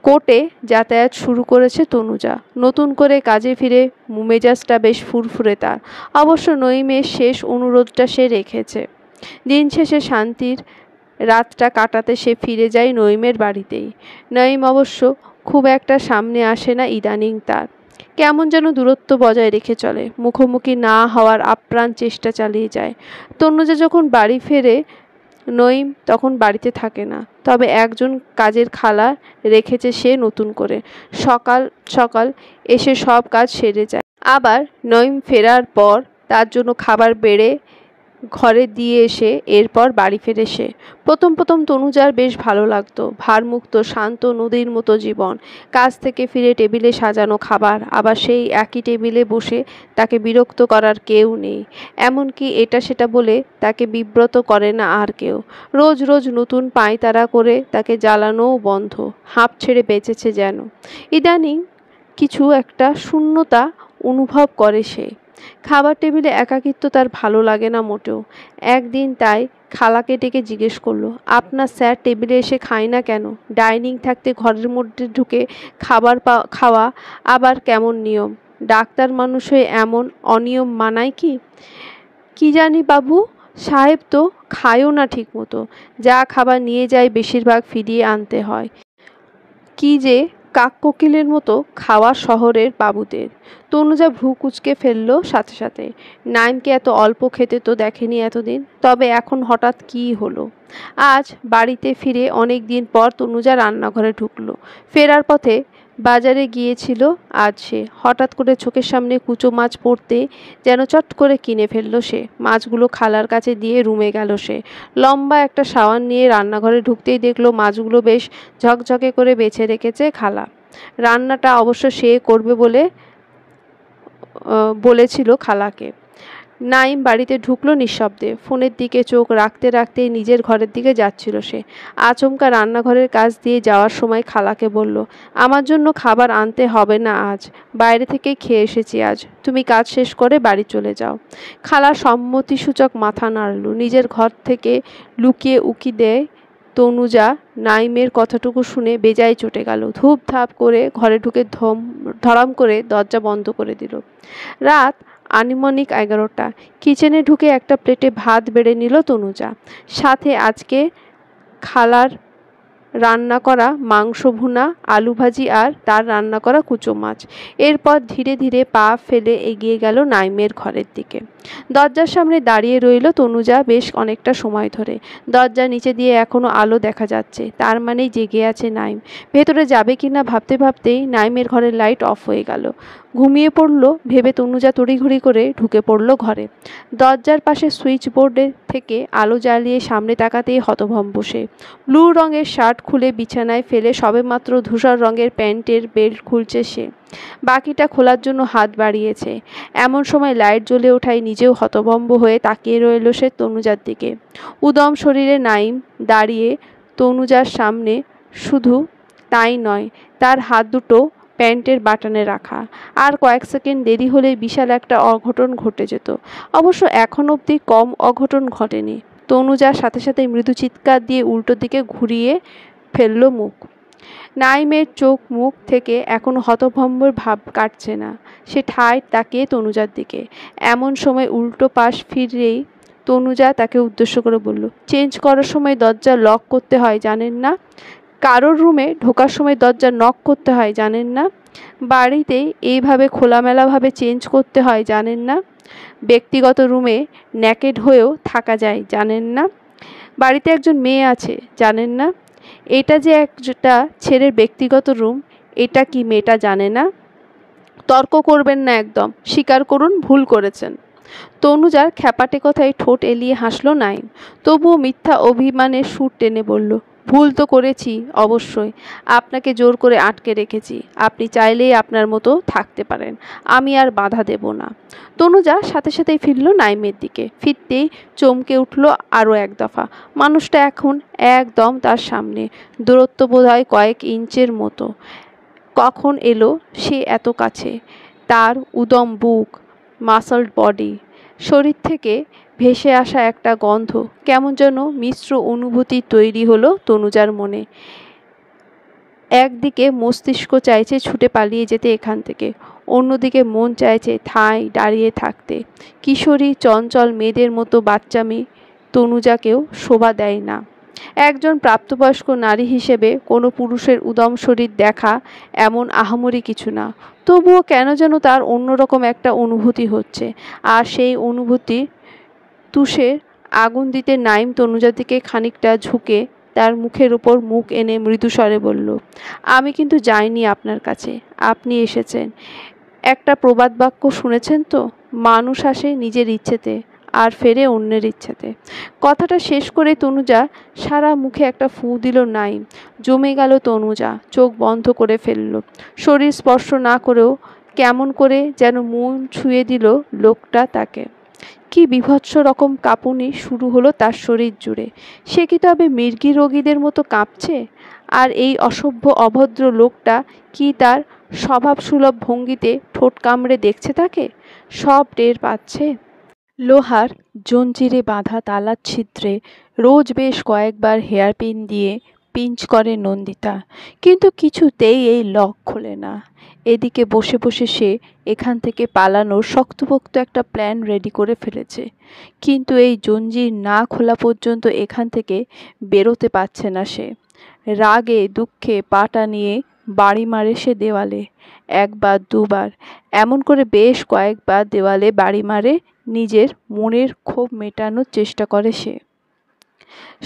কোর্টে যাতায়াত শুরু করেছে তনুজা, নতুন করে কাজে ফিরে মেজাজটা বেশ ফুরফুরে তার। অবশ্য নঈমের শেষ অনুরোধটা সে রেখেছে। দিন শেষে শান্তির রাতটা কাটাতে সে ফিরে যায় নঈমের বাড়িতেই। নঈম অবশ্য খুব একটা সামনে আসে না ইদানিং, তার কেমন যেন দূরত্ব বজায় রেখে চলে, মুখোমুখি না হওয়ার আপ্রাণ চেষ্টা চালিয়ে যায়। তনুজা যখন বাড়ি ফেরে নঈম তখন বাড়িতে থাকে না, তবে একজন কাজের খালা রেখেছে সে নতুন করে। সকাল সকাল এসে সব কাজ সেরে যায়। আবার নঈম ফেরার পর তার জন্য খাবার বেড়ে ঘরে দিয়ে এসে এরপর বাড়ি ফেরে সে। প্রথম প্রথম তনুজার বেশ ভালো লাগতো, ভারমুক্ত শান্ত নদীর মতো জীবন। কাজ থেকে ফিরে টেবিলে সাজানো খাবার, আবার সেই একই টেবিলে বসে তাকে বিরক্ত করার কেউ নেই, এমনকি এটা সেটা বলে তাকে বিব্রত করে না আর কেউ। রোজ রোজ নতুন পাঁয়তারা করে তাকে জ্বালানোও বন্ধ, হাঁপ ছেড়ে বেঁচেছে যেন। ইদানিং কিছু একটা শূন্যতা অনুভব করে সে। খাবার টেবিলে একাকিত্ব তার ভালো লাগে না মোটেও। একদিন তাই খালাকে ডেকে জিজ্ঞেস করলো, আপনার স্যার টেবিলে এসে খায় না কেন? ডাইনিং থাকতে ঘরের মধ্যে ঢুকে খাবার খাওয়া আবার কেমন নিয়ম? ডাক্তার মানুষ হয়ে এমন অনিয়ম মানায় কি? কি জানি বাবু সাহেব তো খায়ও না ঠিক মতো, যা খাবার নিয়ে যায় বেশিরভাগ ফিরিয়ে আনতে হয়। কি যে কাককোকিলের মতো খাওয়া শহরের বাবুদের। তনুজা ভ্রু কুঁচকে ফেললো সাথে সাথে। নাইমকে এত অল্প খেতে তো দেখেনি এতদিন, তবে এখন হঠাৎ কী হলো? আজ বাড়িতে ফিরে অনেক দিন পর তনুজা রান্নাঘরে ঢুকলো। ফেরার পথে বাজারে গিয়েছিল আজ সে। হঠাৎ করে চোখের সামনে কুচো মাছ পড়তে যেন চট করে কিনে ফেললো সে। মাছগুলো খালার কাছে দিয়ে রুমে গেল সে। লম্বা একটা সাওয়ার নিয়ে রান্নাঘরে ঢুকতেই দেখলো মাছগুলো বেশ ঝকঝকে করে বেছে রেখেছে খালা। রান্নাটা অবশ্য সে করবে বলেছিল খালাকে। নাইম বাড়িতে ঢুকলো নিঃশব্দে, ফোনের দিকে চোখ রাখতে রাখতেই নিজের ঘরের দিকে যাচ্ছিল সে। আচমকা রান্নাঘরের কাজ দিয়ে যাওয়ার সময় খালাকে বলল, আমার জন্য খাবার আনতে হবে না আজ, বাইরে থেকেই খেয়ে এসেছি আজ, তুমি কাজ শেষ করে বাড়ি চলে যাও। খালা সম্মতিসূচক মাথা নাড়ল। নিজের ঘর থেকে লুকিয়ে উকি দেয় তনুজা নাইমের কথাটুকু শুনে বেজায় চটে গেল। ধূপ ধাপ করে ঘরে ঢুকে ধরাম করে দরজা বন্ধ করে দিল। রাত আনুমানিক 11টা। কিচেনে ঢুকে একটা প্লেটে ভাত বেড়ে নিল তনুজা। সাথে আজকে খালার রান্না করা মাংস ভুনা, আলু ভাজি আর তার রান্না করা কুচো মাছ। এরপর ধীরে ধীরে পা ফেলে এগিয়ে গেল নাইমের ঘরের দিকে। দরজার সামনে দাঁড়িয়ে রইল তনুজা বেশ অনেকটা সময় ধরে। দরজার নিচে দিয়ে এখনো আলো দেখা যাচ্ছে, তার মানেই জেগে আছে নাইম। ভেতরে যাবে কিনা ভাবতে ভাবতেই নাইমের ঘরের লাইট অফ হয়ে গেল। ঘুমিয়ে পড়ল ভেবে তনুজা তড়িঘড়ি করে ঢুকে পড়ল ঘরে। দরজার পাশে সুইচ বোর্ডে থেকে আলো জ্বালিয়ে সামনে তাকাতেই হতভম্ব সে। ব্লু রঙের শার্ট খুলে বিছানায় ফেলে সবেমাত্র ধূসর রঙের প্যান্টের বেল্ট খুলছে সে। বাকিটা খোলার জন্য হাত বাড়িয়েছে। এমন সময় লাইট জ্বলে ওঠায় নিজেও হতভম্ব হয়ে তাকিয়ে রইল সে তনুজার দিকে। উদম শরীরে নাইম দাঁড়িয়ে তনুজার সামনে। শুধু তাই নয়, তার হাত দুটো প্যান্টের বাটনে রাখা। আর কয়েক সেকেন্ড দেরি হলে বিশাল একটা অঘটন ঘটে যেত। অবশ্য এখন অবধি কম অঘটন ঘটেনি। তনুজার সাথে সাথে মৃদু চিৎকার দিয়ে উল্টো দিকে ঘুরিয়ে ফেলল মুখ। নাইমের চোখ মুখ থেকে এখনো হতভম্বর ভাব কাটছে না। সে ঠায় তাকিয়ে তনুজার দিকে। এমন সময় উল্টো পাশ ফিরেই তনুজা তাকে উদ্দেশ্য করে বলল, চেঞ্জ করার সময় দরজা লক করতে হয় জানেন না? কারোর রুমে ঢোকার সময় দরজা নক করতে হয় জানেন না? বাড়িতেই এইভাবে খোলামেলাভাবে চেঞ্জ করতে হয় জানেন না? ব্যক্তিগত রুমে ন্যাকেড হয়েও থাকা যায় জানেন না? বাড়িতে একজন মেয়ে আছে জানেন না? এটা যে একটা ছেলের ব্যক্তিগত রুম, এটা কি মেয়েটা জানে না? তর্ক করবেন না, একদম স্বীকার করুন ভুল করেছেন। তনুজার খ্যাপাটে কথায় ঠোঁট এলিয়ে হাসল নাইম। তবুও মিথ্যা অভিমানের সুর টেনে বলল, ভুল তো করেছি অবশ্যই। আপনাকে জোর করে আটকে রেখেছি। আপনি চাইলেই আপনার মতো থাকতে পারেন, আমি আর বাধা দেব না। তনুজা সাথে সাথেই ফিরল নাইমের দিকে। ফিরতেই চমকে উঠল আরও এক দফা। মানুষটা এখন একদম তার সামনে, দূরত্ব বোধহয় কয়েক ইঞ্চের মতো। কখন এলো সে এত কাছে? তার উদম বুক, মাসলড বডি, শরীর থেকে ভেসে আসা একটা গন্ধ, কেমন যেন মিশ্র অনুভূতি তৈরি হলো তনুজার মনে। একদিকে মস্তিষ্ক চাইছে ছুটে পালিয়ে যেতে এখান থেকে, অন্যদিকে মন চাইছে ঠায় দাঁড়িয়ে থাকতে। কিশোরী চঞ্চল মেয়েদের মতো বাচ্চামি তনুজাকেও শোভা দেয় না। একজন প্রাপ্তবয়স্ক নারী হিসেবে কোনো পুরুষের উদম শরীর দেখা এমন আহামরি কিছু না। তবুও কেন যেন তার অন্যরকম একটা অনুভূতি হচ্ছে। আর সেই অনুভূতি তুষের আগুন দিতে নাইম তনুজার দিকে খানিকটা ঝুঁকে তার মুখের উপর মুখ এনে মৃদুস্বরে বলল, আমি কিন্তু যাইনি আপনার কাছে, আপনি এসেছেন। একটা প্রবাদ বাক্য শুনেছেন তো, মানুষ আসে নিজের ইচ্ছেতে আর ফেরে অন্যের ইচ্ছেতে। কথাটা শেষ করে তনুজা সারা মুখে একটা ফু দিল নাইম। জমে গেল তনুজা, চোখ বন্ধ করে ফেলল। শরীর স্পর্শ না করেও কেমন করে যেন মন ছুঁয়ে দিল লোকটা তাকে। কি বীভৎস রকম কাঁপুনি শুরু হলো তার শরীর জুড়ে। সে কি তবে মৃগী রোগীদের মতো কাঁপছে? আর এই অসভ্য অভদ্র লোকটা কি তার স্বভাবসুলভ ভঙ্গিতে ঠোঁট কামড়ে দেখছে তাকে? সব টের পাচ্ছে। লোহার জঞ্জিরে বাঁধা তালার ছিদ্রে রোজ বেশ কয়েকবার হেয়ারপিন দিয়ে পিঞ্চ করে নন্দিতা, কিন্তু কিছুতেই এই লক খোলে না। এদিকে বসে বসে সে এখান থেকে পালানোর শক্তপোক্ত একটা প্ল্যান রেডি করে ফেলেছে, কিন্তু এই জঞ্জির না খোলা পর্যন্ত এখান থেকে বেরোতে পারছে না সে। রাগে দুঃখে পাটা নিয়ে বাড়ি মারে সে দেওয়ালে, একবার দুবার, এমন করে বেশ কয়েকবার দেওয়ালে বাড়ি মারে। নিজের মনের ক্ষোভ মেটানোর চেষ্টা করে সে।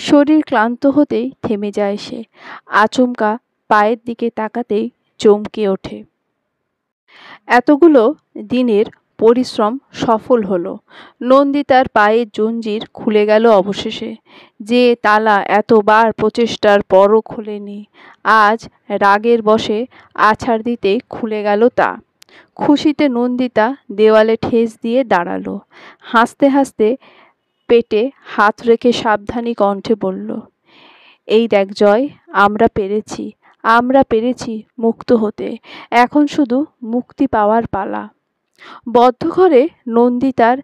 শরীর ক্লান্ত হতেই থেমে যায় সে। আচমকা পায়ের দিকে তাকাতেই চমকে ওঠে। এতগুলো দিনের পরিশ্রম সফল হলো। নন্দিতার পায়ের জঞ্জির খুলে গেল অবশেষে। যে তালা এতবার প্রচেষ্টার পরও খোলেনি, আজ রাগের বশে আছাড় দিতেই খুলে গেল তা। খুশিতে নন্দিতা দেওয়ালে ঠেস দিয়ে দাঁড়ালো। হাসতে হাসতে পেটে হাত রেখে সাবধানী কণ্ঠে বলল, এই দেখ জয়, আমরা পেরেছি মুক্ত হতে। এখন শুধু মুক্তি পাওয়ার পালা। বদ্ধ ঘরে নন্দিতার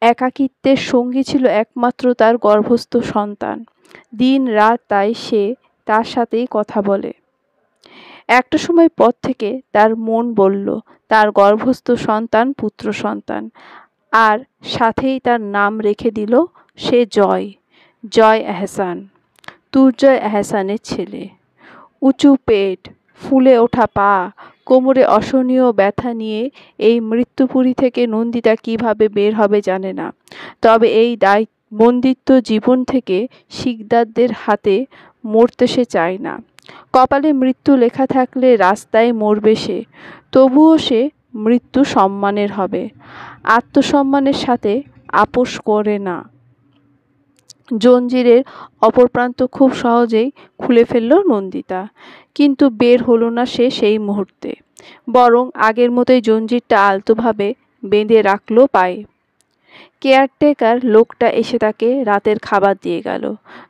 একাকিত্বের সঙ্গী ছিল একমাত্র তার গর্ভস্থ সন্তান। দিন রাত তাই সে তার সাথেই কথা বলে। একটা সময় পর থেকে তার মন বলল তার গর্ভস্থ সন্তান পুত্র সন্তান, আর সাথেই তার নাম রেখে দিল সে জয়, জয় এহসান। তুর্জয় এহসানের ছেলে। উঁচু পেট, ফুলে ওঠা পা, কোমরে অসহনীয় ব্যথা নিয়ে এই মৃত্যুপুরী থেকে নন্দিতা কিভাবে বের হবে জানে না। তবে এই বন্দিত্ব জীবন থেকে শিকদারদের হাতে মরতে সে চায় না। কপালে মৃত্যু লেখা থাকলে রাস্তায় মরবে সে, তবুও সে মৃত্যু সম্মানের হবে, আত্মসম্মানের সাথে আপোষ করে না। জঞ্জিরের অপর প্রান্ত খুব সহজেই খুলে ফেলল নন্দিতা, কিন্তু বের হলো না সে সেই মুহূর্তে, বরং আগের মতোই জঞ্জিরটা আলতোভাবে বেঁধে রাখলো পায়ে। কেয়ারটেকার লোকটা এসে তাকে রাতের খাবার দিয়ে গেল।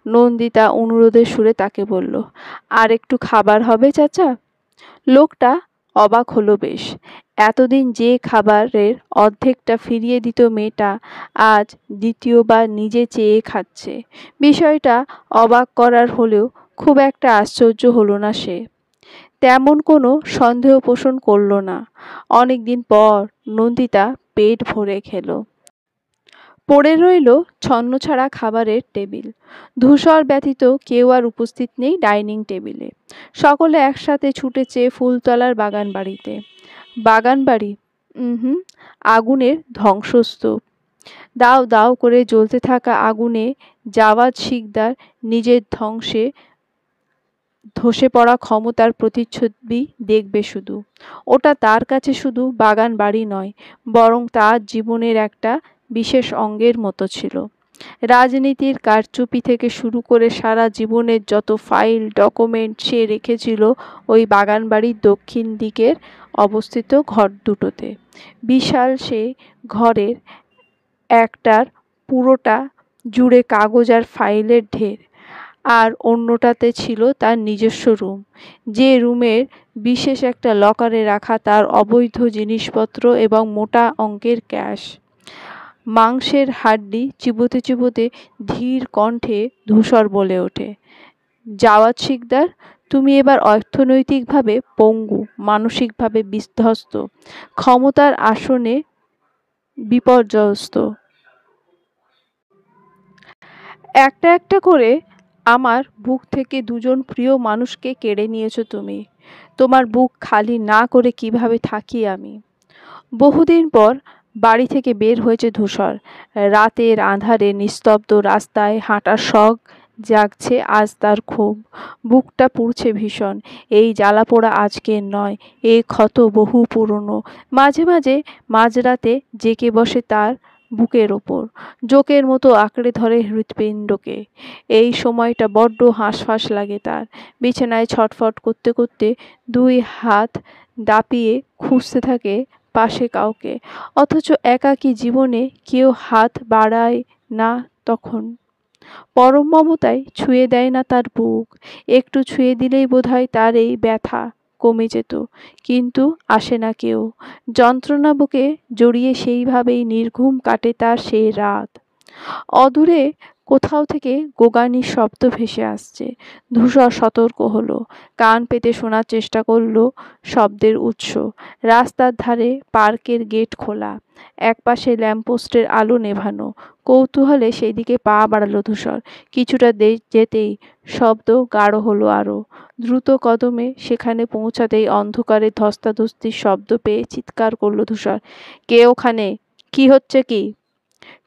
নন্দিতা অনুরোধের সুরে তাকে বলল, আর একটু খাবার হবে চাচা? লোকটা অবাক হলো বেশ। এতদিন যে খাবারের অর্ধেকটা ফিরিয়ে দিত মেয়েটা, আজ দ্বিতীয়বার নিজে চেয়ে খাচ্ছে। বিষয়টা অবাক করার হলেও খুব একটা আশ্চর্য হলো না সে। তেমন কোনো সন্দেহ পোষণ করল না। অনেকদিন পর নন্দিতা পেট ভরে খেল। পড়ে রইল ছন্নছাড়া খাবারের টেবিল। ধূসর ব্যতীত কেউ আর উপস্থিত নেই ডাইনিং টেবিলে। সকলে একসাথে ছুটেছে ফুলতলার বাগানবাড়িতে। বাগানবাড়ি আগুনের ধ্বংসস্তূপ। দাউ দাউ করে জ্বলতে থাকা আগুনে জাওয়াদ শিকদার নিজের ধ্বংসে ধসে পড়া ক্ষমতার প্রতিচ্ছবি দেখবে শুধু। ওটা তার কাছে শুধু বাগান বাড়ি নয়, বরং তার জীবনের একটা বিশেষ অঙ্গের মতো ছিল। রাজনীতির কারচুপি থেকে শুরু করে সারা জীবনের যত ফাইল ডকুমেন্ট সে রেখেছিল ওই বাগানবাড়ির দক্ষিণ দিকের অবস্থিত ঘর দুটোতে। বিশাল সে ঘরের একটার পুরোটা জুড়ে কাগজ আর ফাইলের ঢের, আর অন্যটাতে ছিল তার নিজস্ব রুম, যে রুমের বিশেষ একটা লকারে রাখা তার অবৈধ জিনিসপত্র এবং মোটা অঙ্কের ক্যাশ। মাংসের হাড্ডি চিবোতে চিবোতে ধীর কণ্ঠে ধূসর বলে ওঠে, জাওয়াদ শিকদার, তুমি এবার অর্থনৈতিকভাবে পঙ্গু, মানসিকভাবে বিধ্বস্ত, ক্ষমতার আসনে বিপর্যস্ত। একটা একটা করে আমার বুক থেকে দুজন প্রিয় মানুষকে কেড়ে নিয়েছো তুমি। তোমার বুক খালি না করে কিভাবে থাকি আমি? বহুদিন পর বাড়ি থেকে বের হয়েছে ধূসর। রাতের আঁধারে নিস্তব্ধ রাস্তায় হাঁটার শখ জাগছে আজ তার খুব। বুকটা পুড়ছে ভীষণ। এই জ্বালাপোড়া আজকের নয়, এ ক্ষত বহু পুরনো। মাঝে মাঝে মাঝরাতে জেকে বসে তার বুকের ওপর, জোকের মতো আঁকড়ে ধরে হৃৎপিণ্ডকে। এই সময়টা বড্ড হাঁসফাঁস লাগে তার। বিছানায় ছটফট করতে করতে দুই হাত দাপিয়ে খুঁজতে থাকে পাশে কাউকে, অথচ একাকী জীবনে কেউ হাত বাড়ায় না তখন। পরম মমতায় ছুঁয়ে দেয় না তার বুক। একটু ছুঁয়ে দিলেই বোধহয় তার এই ব্যথা কমে যেত, কিন্তু আসে না কেউ। যন্ত্রণা বুকে জড়িয়ে সেইভাবেই নির্ঘুম কাটে তার সেই রাত। অদূরে কোথাও থেকে গোগানির শব্দ ভেসে আসছে। ধূসর সতর্ক হলো, কান পেতে শোনার চেষ্টা করলো শব্দের উৎস। রাস্তার ধারে পার্কের গেট খোলা, একপাশে ল্যাম্পপোস্টের আলো নেভানো। কৌতূহলে সেদিকে পা বাড়ালো ধূসর। কিছুটা যেতেই শব্দ গাঢ় হলো আরো। দ্রুত কদমে সেখানে পৌঁছাতেই অন্ধকারে ধস্তাধস্তির শব্দ পেয়ে চিৎকার করলো ধূসর, কে ওখানে? কি হচ্ছে কি?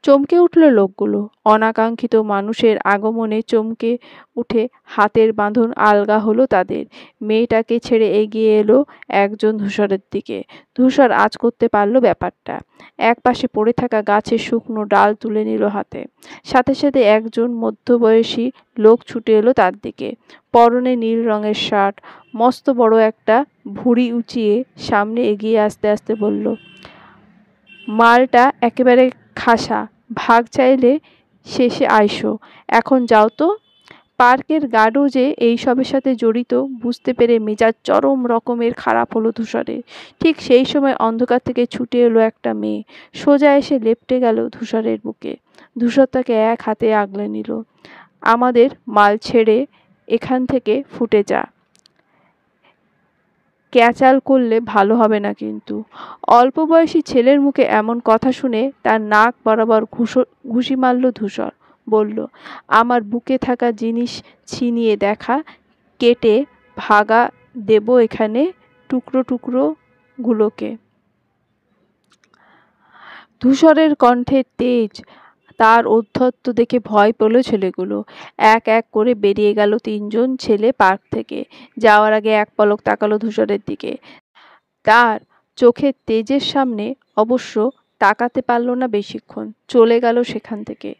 চমকে উঠল লোকগুলো। অনাকাঙ্ক্ষিত মানুষের আগমনে চমকে উঠে হাতের বাঁধন আলগা হলো তাদের। মেয়েটাকে ছেড়ে এগিয়ে এলো একজন ধূসরের দিকে। ধূসর আঁচ করতে পারল ব্যাপারটা। একপাশে পড়ে থাকা গাছের শুকনো ডাল তুলে নিল হাতে। সাথে সাথে একজন মধ্যবয়সী লোক ছুটে এলো তার দিকে। পরনে নীল রঙের শার্ট, মস্ত বড় একটা ভুঁড়ি উঁচিয়ে সামনে এগিয়ে আসতে আসতে বলল, মালটা একেবারে খাসা, ভাগ চাইলে শেষে আইসো, এখন যাও তো। পার্কের গার্ডও যে এইসবের সাথে জড়িত বুঝতে পেরে মেজাজ চরম রকমের খারাপ হলো ধূসরের। ঠিক সেই সময় অন্ধকার থেকে ছুটে এলো একটা মেয়ে, সোজা এসে লেপ্টে গেল ধূসরের বুকে। ধূসর তাকে এক হাতে আগলে নিল। আমাদের মাল ছেড়ে এখান থেকে ফুটে যা। ক্যাচাল করলে ভালো হবে না কিন্তু। অল্প বয়সী ছেলের মুখে এমন কথা শুনে তার নাক বরাবর ঘুষি মারল ধূসর। বলল, আমার বুকে থাকা জিনিস ছিনিয়ে দেখা, কেটে ভাগা দেব এখানে টুকরো টুকরো গুলোকে। ধূসরের কণ্ঠের তেজ, তার ঔদ্ধত্য দেখে ভয় পেল ছেলেগুলো। এক এক করে বেরিয়ে গেল তিনজন ছেলে পার্ক থেকে। যাওয়ার আগে এক পলক তাকালো ধূসরের দিকে। তার চোখের তেজের সামনে অবশ্য তাকাতে পারল না বেশিক্ষণ, চলে গেল সেখান থেকে।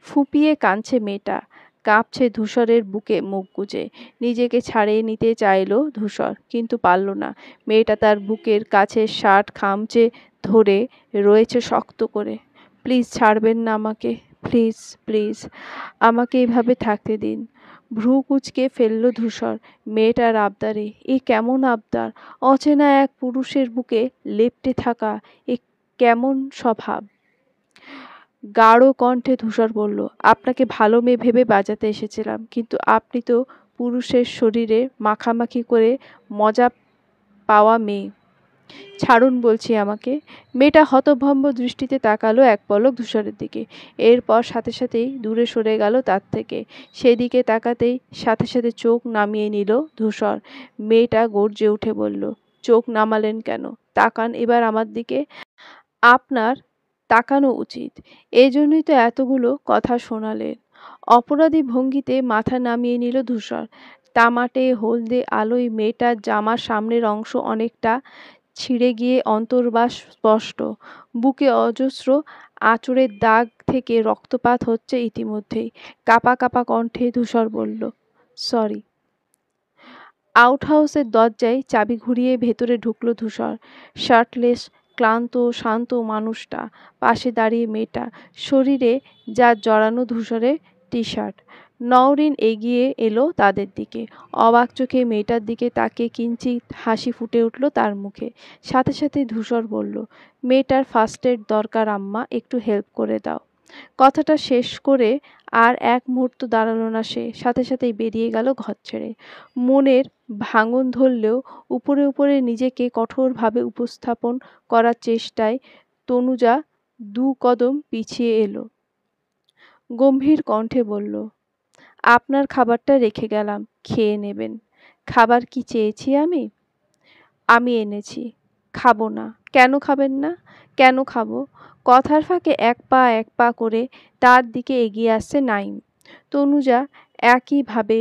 ফুঁপিয়ে কাঁদছে মেয়েটা, কাঁপছে ধূসরের বুকে মুখ গুজে। নিজেকে ছাড়িয়ে নিতে চাইল ধূসর, কিন্তু পারল না। মেয়েটা তার বুকের কাছে শার্ট খামচে ধরে রয়েছে শক্ত করে। প্লিজ ছাড়বেন না আমাকে, প্লিজ প্লিজ, আমাকে এভাবে থাকতে দিন। ভ্রু কুঁচকে ফেলল ধূসর মেয়েটার আবদারে। এ কেমন আবদার! অচেনা এক পুরুষের বুকে লেপ্টে থাকা, এ কেমন স্বভাব! গাঢ় কণ্ঠে ধূসর বলল, আপনাকে ভালো মেয়ে ভেবে বাজাতে এসেছিলাম, কিন্তু আপনি তো পুরুষের শরীরে মাখামাখি করে মজা পাওয়া মেয়ে। ছাড়ুন বলছি আমাকে। মেয়েটা হতভম্ব দৃষ্টিতে তাকালো এক পলক ধূসরের দিকে, এরপর সাথে সাথেই দূরে সরে গেল তার থেকে। সেদিকে তাকাতেই সাথে সাথে চোখ নামিয়ে নিল ধূসর। মেয়েটা গর্জে উঠে বলল, চোখ নামালেন কেন? তাকান এবার আমার দিকে। আপনার তাকানো উচিত, এজন্যই তো এতগুলো কথা শোনালেন। অপরাধী ভঙ্গিতে মাথা নামিয়ে নিল ধূসর। তামাটে হলদে আলোয় মেয়েটার জামার সামনের অংশ অনেকটা ছিঁড়ে গিয়ে অন্তর্বাস স্পষ্ট। বুকে অজস্র আঁচড়ের দাগ থেকে রক্তপাত হচ্ছে ইতিমধ্যেই। কাঁপা কাঁপা কণ্ঠে ধূসর বলল, সরি। আউটহাউসের দরজায় চাবি ঘুরিয়ে ভেতরে ঢুকল ধূসর। শার্টলেস, ক্লান্ত শান্ত মানুষটা, পাশে দাঁড়িয়ে মেয়েটা, শরীরে যা জড়ানো ধূসরের টি শার্ট। নওরিন এগিয়ে এলো তাদের দিকে, অবাক চোখে মেয়েটার দিকে তাকিয়ে কিঞ্চিৎ হাসি ফুটে উঠল তার মুখে। সাথে সাথে ধূসর বলল, মেয়েটার ফার্স্ট এড দরকার আম্মা, একটু হেল্প করে দাও। কথাটা শেষ করে আর এক মুহূর্ত দাঁড়ালো না সে, সাথে সাথেই বেরিয়ে গেল ঘর ছেড়ে। মনের ভাঙন ধরলেও উপরে উপরে নিজেকে কঠোরভাবে উপস্থাপন করার চেষ্টায় তনুজা দু কদম পিছিয়ে এলো। গম্ভীর কণ্ঠে বলল, আপনার খাবারটা রেখে গেলাম, খেয়ে নেবেন। খাবার কি চেয়েছি আমি? আমি এনেছি। খাবো না। কেন খাবেন না? কেন খাবো? কথার ফাঁকে এক পা করে তার দিকে এগিয়ে আসছে নাইম। তনুজা একইভাবে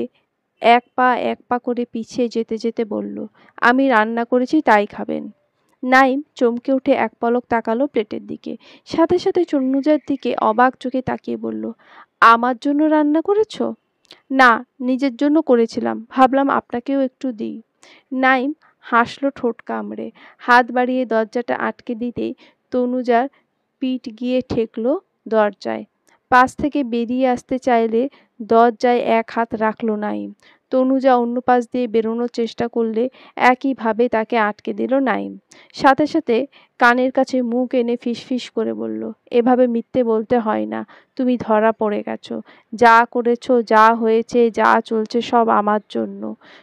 এক পা করে পিছিয়ে যেতে যেতে বলল, আমি রান্না করেছি তাই খাবেন। নাইম চমকে উঠে এক পলক তাকালো প্লেটের দিকে, সাথে সাথে তনুজার দিকে অবাক চোখে তাকিয়ে বলল, আমার জন্য রান্না করেছো? না, নিজের জন্য করেছিলাম, ভাবলাম আপনাকেও একটু দিই। নাইম হাসল ঠোঁট কামড়ে, হাত বাড়িয়ে দরজাটা আটকে দিতেই তনুজার পিঠ গিয়ে ঠেকল দরজায়। পাশ থেকে বেরিয়ে আসতে চাইলে দরজায় এক হাত রাখল নাইম। তনুজা অন্য পাশ দিয়ে বেরোনোর চেষ্টা করলে একইভাবে তাকে আটকে দিল নাইম। সাথে সাথে কানের কাছে মুখ এনে ফিসফিস করে বলল, এভাবে মিথ্যে বলতে হয় না, তুমি ধরা পড়ে গেছো। যা করেছো, যা হয়েছে, যা চলছে সব আমার জন্য,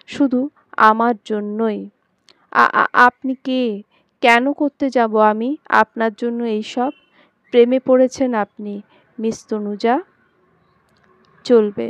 শুধু আমার জন্যই। আপনি কে? কেন করতে যাব আমি আপনার জন্য এইসব? প্রেমে পড়েছেন আপনি মিস তনুজা? চলবে।